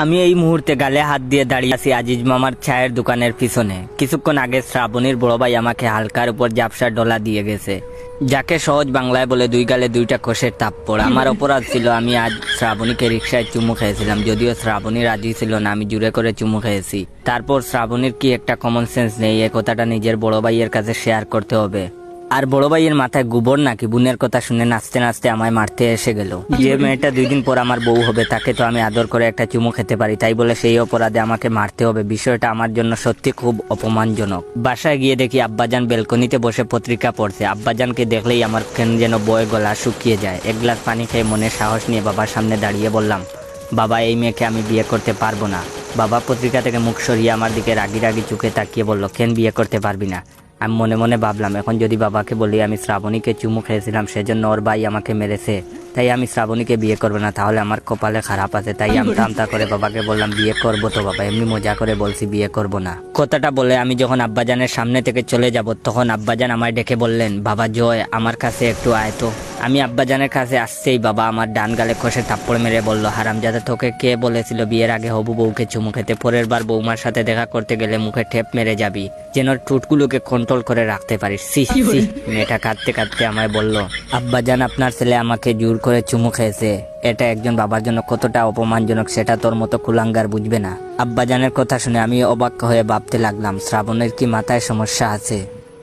আমি এই মুহূর্তে গালে হাত দিয়ে দাঁড়িয়ে আছি আজিজ মামার চায়ের দোকানের পিছনে। কিছুক্ষণ আগে শ্রাবণীর বড় ভাই আমাকে হালকার উপর জাপসা ডলা দিয়ে গেছে, যাকে সহজ বাংলায় বলে দুই গালে দুইটা কোষের তাপ্পড়। আমার অপরাধ ছিল, আমি আজ শ্রাবণীকে রিক্সায় চুমু খেয়েছিলাম, যদিও শ্রাবণী রাজি ছিল না, আমি জুড়ে করে চুমু খেয়েছি। তারপর শ্রাবণীর কি একটা কমন সেন্স নেই, এ কথাটা নিজের বড় ভাইয়ের কাছে শেয়ার করতে হবে। আর বড় ভাইয়ের মাথায় গোবর নাকি বোনের কথা শুনে নাচতে নাচতে আমায় মারতে এসে গেল। যে মেয়েটা 2 দিন পর আমার বউ হবে তাকে তো আমি আদর করে একটা চুমু খেতে পারি, তাই বলে সেই অপরাধে আমাকে মারতে হবে। বিষয়টা আমার জন্য সত্যি খুব অপমানজনক। বাসায় গিয়ে দেখি আব্বাজান বেলকনিতে বসে পত্রিকা পড়ছে। আব্বাজানকে দেখলেই আমার কেন যেন বয়ে গলা শুকিয়ে যায়। 1 গ্লাস পানি খেয়ে মনে সাহস নিয়ে বাবার সামনে দাঁড়িয়ে বললাম, বাবা এই মেয়েকে আমি বিয়ে করতে পারবো না। বাবা পত্রিকা থেকে মুখ সরিয়ে আমার দিকে রাগি রাগি চোখে তাকিয়ে বলল, কেন বিয়ে করতে পারবি না? আমি মনে মনে ভাবলাম, এখন যদি বাবাকে বলি আমি শ্রাবণীকে চুমু খেয়েছিলাম সেজন্য ওর ভাই আমাকে মেরেছে, তাই আমি শ্রাবণীকে বিয়ে করবো না, তাহলে আমার কপালে খারাপ আছে। তাই আমতা আমতা করে বাবাকে বললাম, বিয়ে করবো তো বাবা, এমনি মজা করে বলছি বিয়ে করবো না। কথাটা বলে আমি যখন আব্বাজানের সামনে থেকে চলে যাব তখন আব্বাজান আমায় ডেকে বললেন, বাবা জয় আমার কাছে একটু আয় তো। আমি আব্বাজানের কাছে আসছেই বাবা আমার ডান গালে কষে থাপ্পড় মেরে বলল, হারামজাদা তোকে কে বলেছিল বিয়ের আগে হবু বউকে চুমু খেতে? পরের বার বৌমার সাথে দেখা করতে গেলে মুখে ঠেপ মেরে যাবি, যেন ঠোঁটগুলোকে কন্ট্রোল করে রাখতে পারিস। সি সি। মেয়েটা কাঁদতে কাঁদতে আমায় বলল, আব্বাজান আপনার ছেলে আমাকে জোর করে চুমু খেয়েছে, এটা একজন বাবার জন্য কতটা অপমানজনক সেটা তোর মতো কুলাঙ্গার বুঝবে না। আব্বাজানের কথা শুনে আমি অবাক হয়ে ভাবতে লাগলাম, শ্রাবণের কি মাথায় সমস্যা আছে?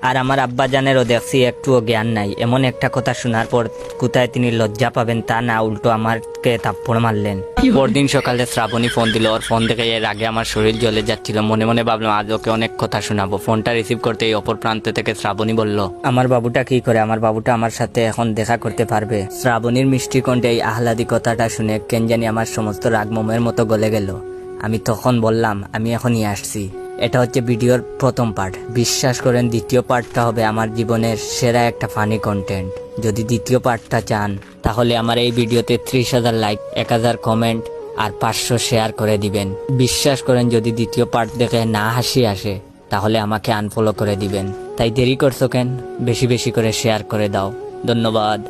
আর আমার আব্বাজানেরও দেখছি একটুও জ্ঞান নাই। এমন একটা কথা শোনার পর কোথায় তিনি লজ্জা পাবেন তা না, উল্টো আমাকে থাপ্পড় মারলেন। পরদিন সকালে শ্রাবণী ফোন দিল। ওর ফোন থেকে এর আগে আমার শরীর জ্বলে যাচ্ছিল। মনে মনে ভাবলাম আজ ওকে অনেক কথা শোনাবো। ফোনটা রিসিভ করতেই অপর প্রান্ত থেকে শ্রাবণী বলল, আমার বাবুটা কি করে? আমার বাবুটা আমার সাথে এখন দেখা করতে পারবে? শ্রাবণীর মিষ্টি কণ্ঠে এই আহ্লাদি কথাটা শুনে কেন জানি আমার সমস্ত রাগ মোমের মতো গলে গেল। আমি তখন বললাম, আমি এখনই আসছি। এটা হচ্ছে ভিডিওর প্রথম পার্ট। বিশ্বাস করেন দ্বিতীয় পার্টটা হবে আমার জীবনের সেরা একটা ফানি কন্টেন্ট। যদি দ্বিতীয় পার্টটা চান তাহলে আমার এই ভিডিওতে 30,000 লাইক, 1000 কমেন্ট আর 500 শেয়ার করে দিবেন। বিশ্বাস করেন যদি দ্বিতীয় পার্ট দেখে না হাসি আসে তাহলে আমাকে আনফলো করে দিবেন। তাই দেরি করছো কেন? বেশি বেশি করে শেয়ার করে দাও। ধন্যবাদ।